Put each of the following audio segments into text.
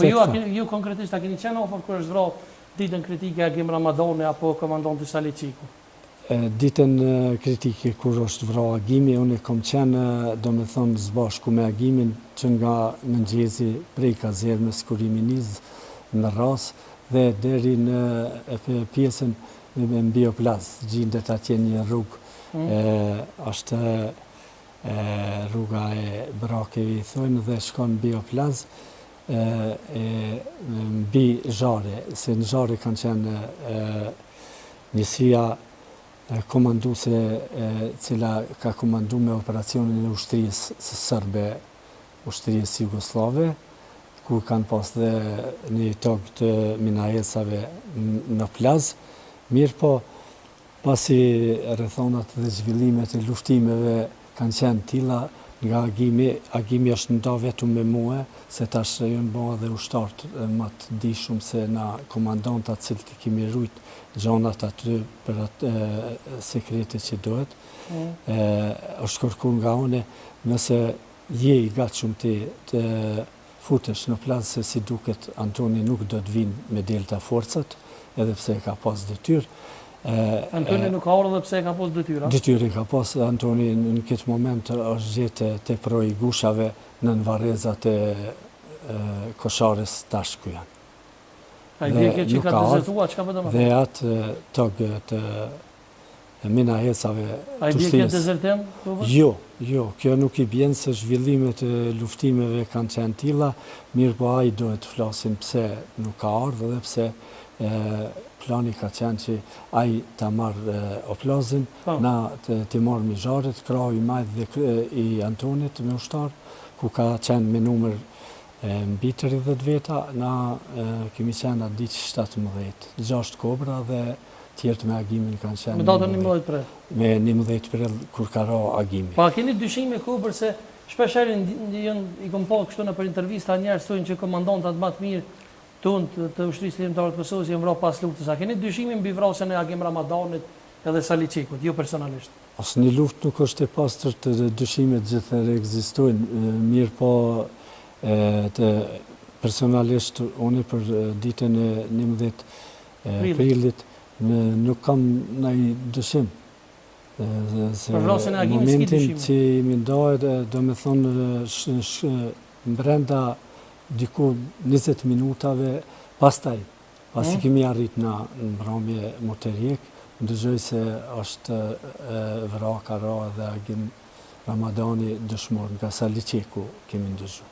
Po ju konkretisht a keni qenë ofër kur është vrarë ditën kritike Agim Ramadani apo komandanti Saliçiku? Ditën kritike kur është vrarë Agimi, unë kam qenë domethënë zbashku me Agimin që nga mëngjesi prej kazermës kur jemi nizë në ras dhe deri në pjesën në Bioplaz, gjendet atje një rrugë, është rruga e Brakeve i thonë dhe shkon Bioplaz, mbi Zhare, se në Zhare kanë qenë njësia komanduse cila ka komandu me operacionin e ushtrisë së sërbe, ushtrisë jugoslave, ku kanë pas dhe një tokë të minahesave në plaz. Mirë po, pasi rrethonat dhe zhvillimet e luftimeve kanë qenë tilla nga Agimi është nda vetëm me mua, se tash jënë bëha dhe ushtartë më të dishum se na komandantat cilët I kemi rujt gjonat aty për atë sekretet që dohet. Është kërku nga une, nëse je I gatshëm të futesh në plazë se si duket Antoni nuk do të vinë me delta forcat, edhe pse ka pas detyrë. Antoni nuk ka ardhur dhe pse ka pas detyrë? Detyrë ka pas Antoni në këtë moment është gjetë te proi gushave në varrezat e Koshares tash ku janë. Ai dje që ka dezetuar, çka po do të thotë? Dhe atë tokë të minahesave Ai dje që dezertim? Jo, kjo nuk I bjen se zhvillimet e luftimeve kanë qenë tilla, mirë po ai duhet të flasin pse nuk ka ardhur dhe pse plani ka qenë që ai ta marrë oplazin, na të marrë Zharet, krahu I madh dhe I Antonit me ushtar, ku ka qenë me numër mbi 30 veta, na kemi qenë atë ditë 17, 6 kobra dhe tjertë me Agimin kanë qenë. Me datën 11 prill. Me 11 prill kur ka ra Agimi. Pa keni dyshime kubër se shpeshherë I kom pa kështu në për intervista njerëz thonë që komandantat më të mirë tonë të ushtrisë ligjore të Kosovës janë vrarë pas luftës. A keni dyshime mbi vrasjen e Agim Ramadanit edhe Saliçikut, ju personalisht? Asnjë luftë nuk është e pastër të dyshimet gjithëherë ekzistojnë, mirë po personalisht unë për ditën e 11 prillit nuk kam ndonjë dyshim. Për vrasjen e Agimit s'ki dyshime? Momentin që mi ndahet, do me thonë brenda diku 20 minutave pasi kemi arrit në mbrëmje Moterjek, ndëgjoj se është ka ra dhe Agim Ramadani dëshmor nga Saliçiku kemi ndëgju.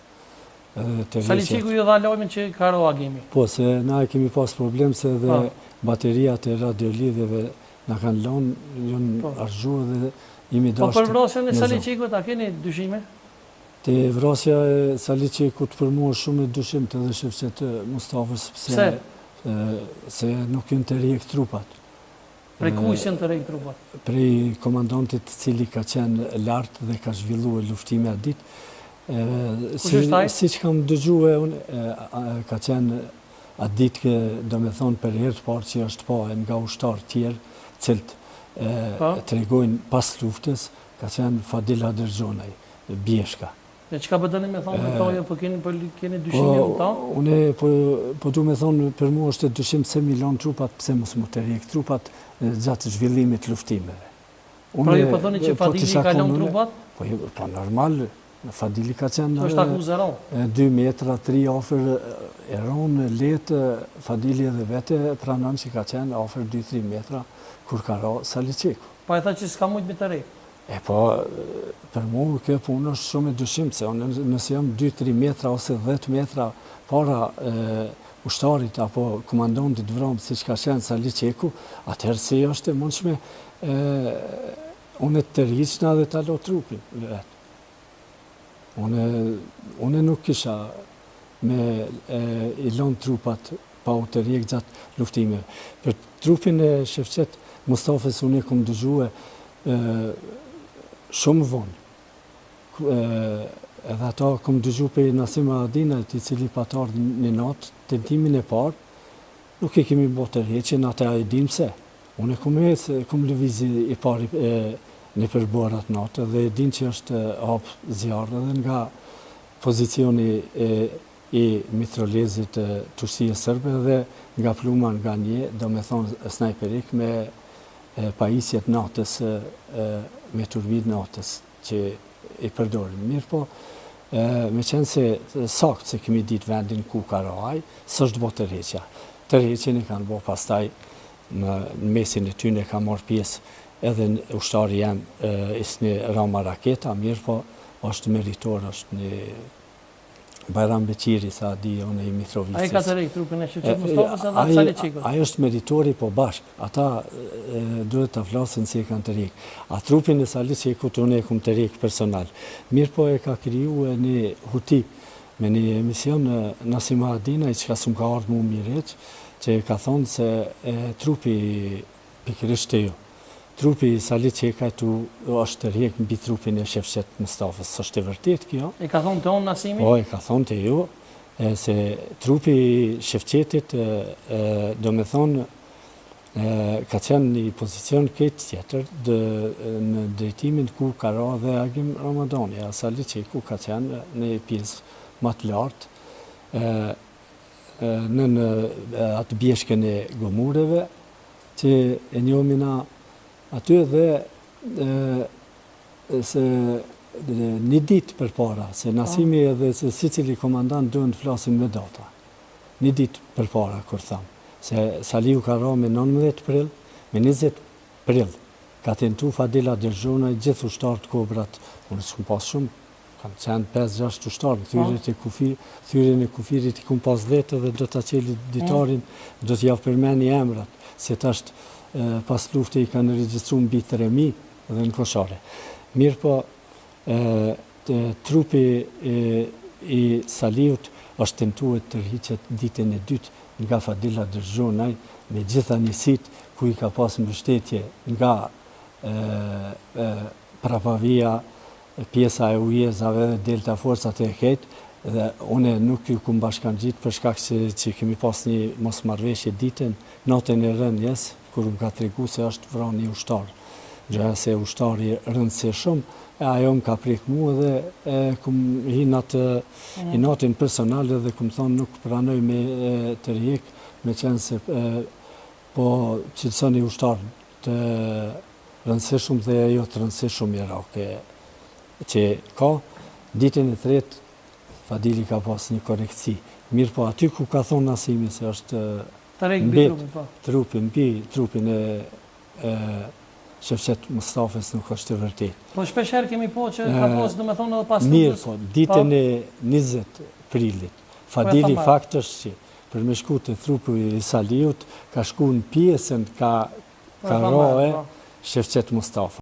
Saliçiku ju dha lajmin që ka ra Agimi? Po, se na kemi pas problem se dhe bateriat e radiolidhjeve na kanë lënë, janë arzhuar dhe jemi dashur. Po për vrasjen e Saliçikut a keni dyshime? Te vrasja e Saliçikut për mua shumë e dyshim të dhe shefqet Mustafës se nuk janë të rjek trupat. Prej kujt janë të rjek trupat? Prej komandantit cili ka qenë lartë dhe ka zhvilluar luftime atë ditë. Siç kam dëgjuar unë, ka qenë atë ditë do me thonë për herë të parë që është pa nga ushtarë tjerë, cilët tregojnë pas luftës, ka qenë Fadil Aderxhonaj, Bjeshka. E çka bëdëni me thonë me tojo, po keni dyshime në ta? Une po du me thonë, për mua është dyshim se milon trupat, pse mos mu të rjek trupat gjatë zhvillimit luftimeve. Pra ju po thoni që Fadili ka lënë trupat? Po normal, Fadili ka qenë... është akuzë e 2 metra, 3 afer e ronë, letë, Fadili edhe vete pranon që ka qenë afer 2-3 metra kur ka ra Saliçiku. Pa e tha që s'ka mujt me të rejk? Po, për mu kjo punë është shumë e dyshim, se nëse jam 2-3 metra ose 10 metra para ushtarit apo komandantit vrarë si që ka qenë Saliçiku, atëherë si është e mundshme unë të rriqna dhe të alo trupin vetë. Unë nuk kisha me I lënë trupat pa u të rjek gjatë luftimeve. Për trupin e shefqet Mustafës unë kom dëgjue shumë vonë. Edhe ata kom dëgju për Nasim Haradinajt, I cili patar një natë, tentimin e parë, nuk I kemi bërë të rjeqen, ata e dim se. Unë kom lëvizi I pari në përborat natë, dhe e din që është hapë zjarë, dhe nga pozicioni i mitrolezit të ushtrisë sërbe dhe nga pluma nga një, do me thonë snajperik me pajisjet natës, me turbit natës që i përdorim. Mirë po, me qenë se sakt se kemi ditë vendin ku ka roaj, s'është bo tërheqja. Tërheqjen i kanë bo pastaj në mesin e tyne ka marrë pjesë edhe ushtari jam isni Rama Raketa, mirë po është meritor, është një Bajram Beqiri, sa di unë i Mitrovicës. Ai ka të rejtë trupin e Shevqet Mustafës edhe Saliçikut. Ai është meritori po bashk, ata duhet të flasin se e kanë të rejtë. A trupin e Saliçikut unë e kum të rejtë personal. Mirë po e ka kriju e një huti me një emision Nasima Adina, i që ka s'm ka ardhë mu mireq, që ka thonë se trupi pikërisht të ju. Trupi i Saliçikut është të rjek mbi trupin e Shevqet Mustafës. Është e vërtet kjo? E ka thonë të onë Nasimi? Po, e ka thonë të ju, se trupi i Shevqetit, do me thonë, ka qenë një pozicion këtë tjetër në drejtimin ku ka ra dhe Agim Ramadani. A Saliçiku ka qenë në pjesë më të lartë, në atë bjeshkën e gomureve, që e njomina aty dhe se një ditë për para, se Nasimi edhe se si cili komandant duhen të flasin me data. Një ditë për para, kur thamë. Se Saliu ka ra me 19 prill, me 20 prill. Ka tentu Fadila Derxhona, gjithë ushtarët Kobrat, unë s'kum pas shumë, kanë qenë 5-6 ushtarë, thyrjen e kufirit i kum pas 10 dhe do të qeli ditarin, do t'javë përmeni emrat, se tashtë pas lufte i kanë regjistru mbi 3.000 dhe në Koshare. Mirë po, trupi i Saliut është tentuar të rriqet ditën e dytë nga Fadila Derxhonaj me gjitha njësit ku i ka pas mbështetje nga Prapavia, pjesa e ujezave dhe delta forcat e ketë, dhe une nuk ju kum bashkan gjitë për shkak që kemi pas një mosmarrveshje ditën, natën e rënjes, kur më ka tregu se është vranë një ushtarë. Gjëja se ushtari rëndëse shumë, ajo më ka prek mu dhe kum hi natën personale dhe kum thonë nuk pranoj me të rjek, me qenë se po qëtëson një ushtarë të rëndëse shumë dhe ajo të rëndëse shumë i rake që ka. Ditën e tretë, Fadili ka pas një korekci. Mirë po, aty ku ka thonë Nasimi se është trupin e Shevqet Mustafës nuk është të vërtet. Po shpesher kemi po që ka posë do me thonë edhe pas mirë po, ditën e 20 prillit, Fadili fakt është që për me shku të trupu i Saliut, ka shku në pjesën ka roe Shevqet Mustafa.